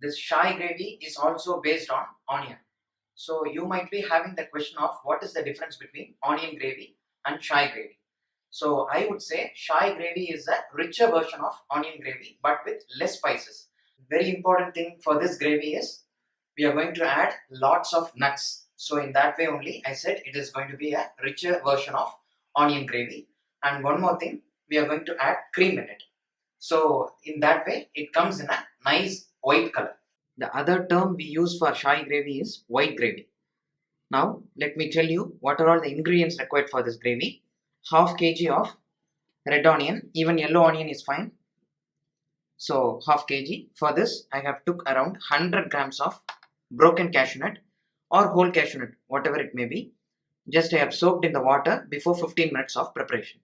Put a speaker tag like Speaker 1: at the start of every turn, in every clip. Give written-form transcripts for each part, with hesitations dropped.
Speaker 1: this Shahi gravy is also based on onion. So you might be having the question of what is the difference between onion gravy and Shahi gravy. So I would say Shahi gravy is a richer version of onion gravy but with less spices. Very important thing for this gravy is we are going to add lots of nuts. So in that way only I said it is going to be a richer version of onion gravy. And one more thing, we are going to add cream in it. So in that way it comes in a nice white color. The other term we use for Shahi gravy is white gravy. Now let me tell you what are all the ingredients required for this gravy. Half kg of red onion, even yellow onion is fine. So half kg. For this I have took around 100 grams of broken cashew nut or whole cashew nut, whatever it may be. Just I have soaked in the water before 15 minutes of preparation.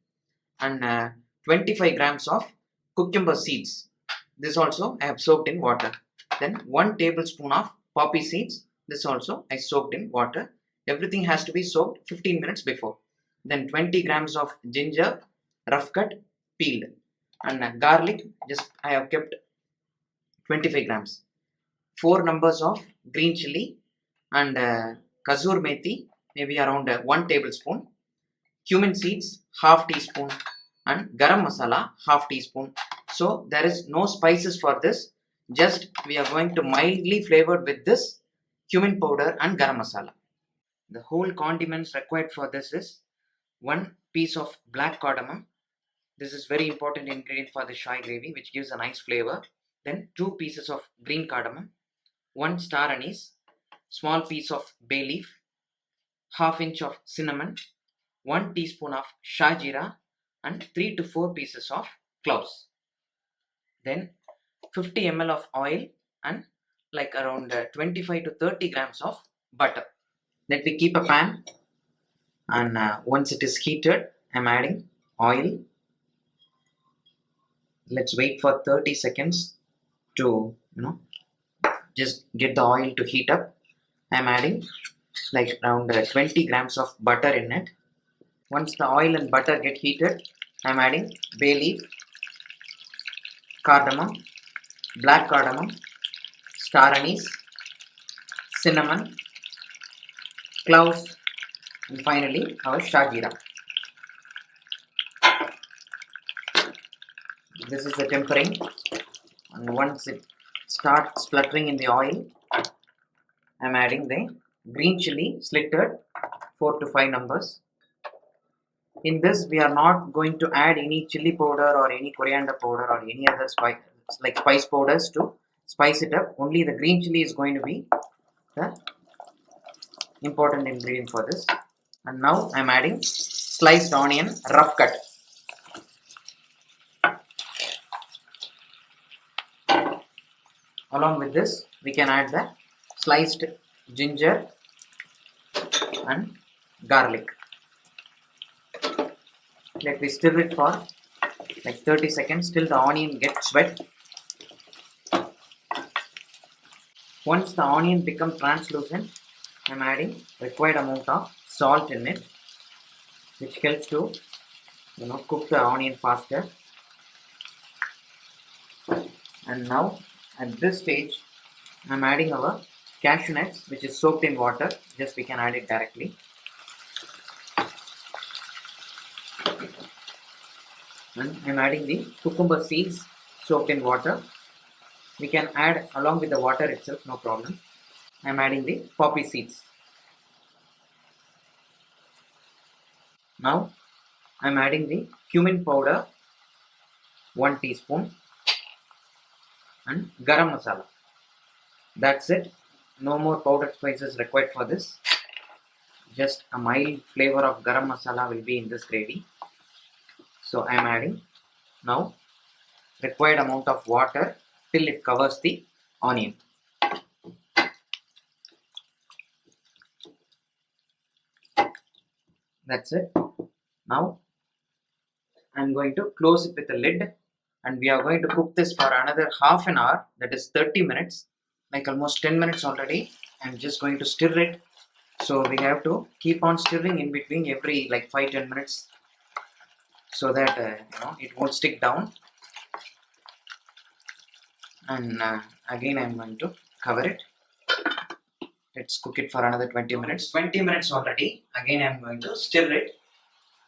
Speaker 1: And 25 grams of cucumber seeds. This also I have soaked in water. Then 1 tablespoon of poppy seeds. This also I soaked in water. Everything has to be soaked 15 minutes before. Then 20 grams of ginger, rough cut, peeled. And garlic, just I have kept 25 grams. 4 numbers of green chili and Kasoori methi, maybe around 1 tablespoon. Cumin seeds, half teaspoon. And garam masala, half teaspoon. So there is no spices for this. Just we are going to mildly flavored with this cumin powder and garam masala. The whole condiments required for this is 1 piece of black cardamom. This is very important ingredient for the Shahi gravy which gives a nice flavor. Then 2 pieces of green cardamom, 1 star anise, small piece of bay leaf, half inch of cinnamon, 1 teaspoon of shajira and 3 to 4 pieces of cloves. Then 50 ml of oil and like around 25 to 30 grams of butter. Let me keep a pan and once it is heated, I am adding oil. Let's wait for 30 seconds to just get the oil to heat up. I am adding like around 20 grams of butter in it. Once the oil and butter get heated, I am adding bay leaf, cardamom, black cardamom, star anise, cinnamon, cloves, and finally our shajira. This is the tempering, and once it starts spluttering in the oil, I am adding the green chili slitted 4 to 5 numbers. In this we are not going to add any chili powder or any coriander powder or any other spice powders to spice it up. Only the green chili is going to be the important ingredient for this. And now I am adding sliced onion, rough cut. Along with this we can add the sliced ginger and garlic. Let me stir it for like 30 seconds till the onion gets wet. Once the onion becomes translucent, I am adding required amount of salt in it, which helps to cook the onion faster. And now at this stage I am adding our cashew nuts, which is soaked in water. Just we can add it directly. And I am adding the cucumber seeds soaked in water. We can add along with the water itself, no problem. I am adding the poppy seeds. Now I am adding the cumin powder, 1 teaspoon, and garam masala. That's it. No more powdered spices required for this. Just a mild flavor of garam masala will be in this gravy. So I am adding now required amount of water till it covers the onion. That's it. Now I am going to close it with a lid and we are going to cook this for another half an hour, that is 30 minutes, like almost 10 minutes already. I am just going to stir it. So we have to keep on stirring in between every like 5-10 minutes so that it won't stick down. And Again I'm going to cover it. Let's cook it for another 20 minutes. 20 minutes already. Again I'm going to stir it.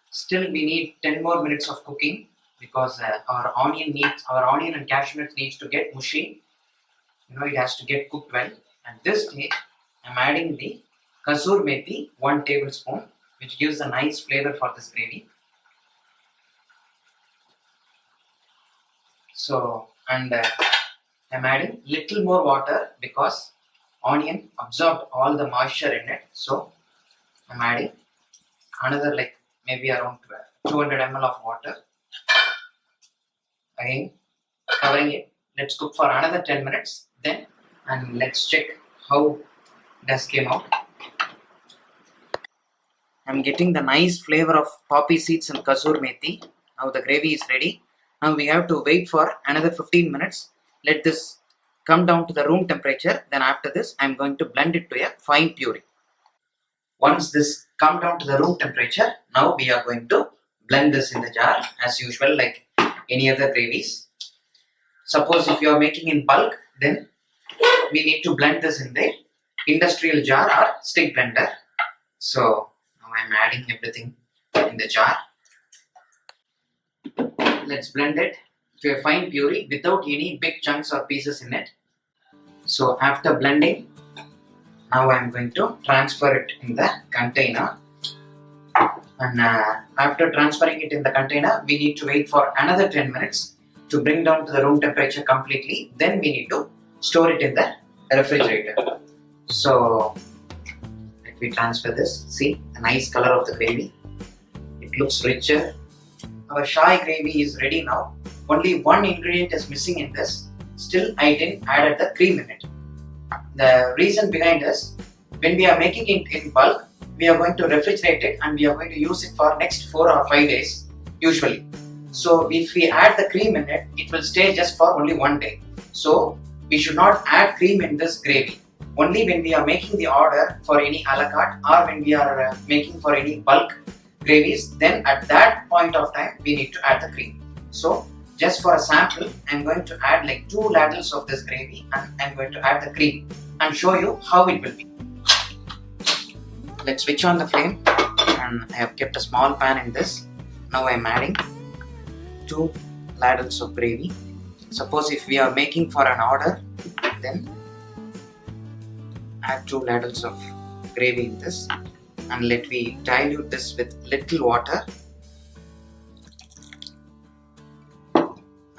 Speaker 1: Still we need 10 more minutes of cooking because our onion and cashew nuts needs to get mushy. It has to get cooked well. At this stage I'm adding the Kasoori methi 1 tablespoon, which gives a nice flavor for this gravy. So, and I'm adding little more water because onion absorbed all the moisture in it. So I'm adding another maybe around 200 ml of water. Again covering it. Let's cook for another 10 minutes. Then and let's check how this came out. I'm getting the nice flavor of poppy seeds and Kasoori methi. Now the gravy is ready. Now we have to wait for another 15 minutes. Let this come down to the room temperature. Then after this, I'm going to blend it to a fine puree. Once this come down to the room temperature, now we are going to blend this in the jar as usual, like any other gravies. Suppose if you are making in bulk, then we need to blend this in the industrial jar or stick blender. So now I'm adding everything in the jar. Let's blend it to a fine puree without any big chunks or pieces in it. So after blending, now I'm going to transfer it in the container. And after transferring it in the container, we need to wait for another 10 minutes to bring down to the room temperature completely. Then we need to store it in the refrigerator. So let me transfer this. See the nice color of the gravy. It looks richer. Our Shahi gravy is ready now. Only one ingredient is missing in this. Still, I didn't add the cream in it. The reason behind is, when we are making it in bulk, we are going to refrigerate it and we are going to use it for next 4 or 5 days usually. So if we add the cream in it, it will stay just for only 1 day. So we should not add cream in this gravy. Only when we are making the order for any a la carte or when we are making for any bulk gravies, then at that point of time we need to add the cream. So just for a sample, I'm going to add 2 ladles of this gravy and I'm going to add the cream and show you how it will be. Let's switch on the flame, and I have kept a small pan in this. Now I'm adding 2 ladles of gravy. Suppose if we are making for an order, then add 2 ladles of gravy in this, and let me dilute this with little water.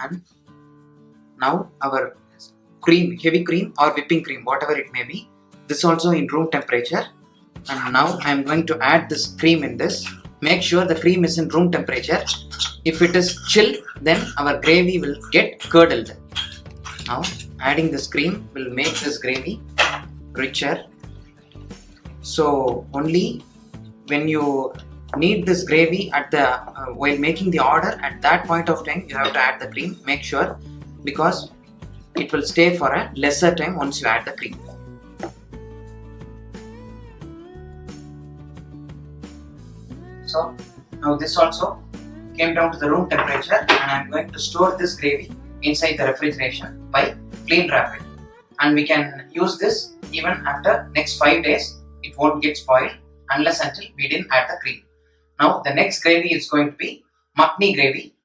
Speaker 1: And now our cream, heavy cream or whipping cream, whatever it may be, this also in room temperature. And now I am going to add this cream in this. Make sure the cream is in room temperature. If it is chilled, then our gravy will get curdled. Now adding this cream will make this gravy richer. So only when you need this gravy at the while making the order, at that point of time you have to add the cream. Make sure, because it will stay for a lesser time once you add the cream. So now this also came down to the room temperature, and I am going to store this gravy inside the refrigeration by cling wrap it. And we can use this even after next 5 days. It won't get spoiled unless until we didn't add the cream. Now the next gravy is going to be makhni gravy.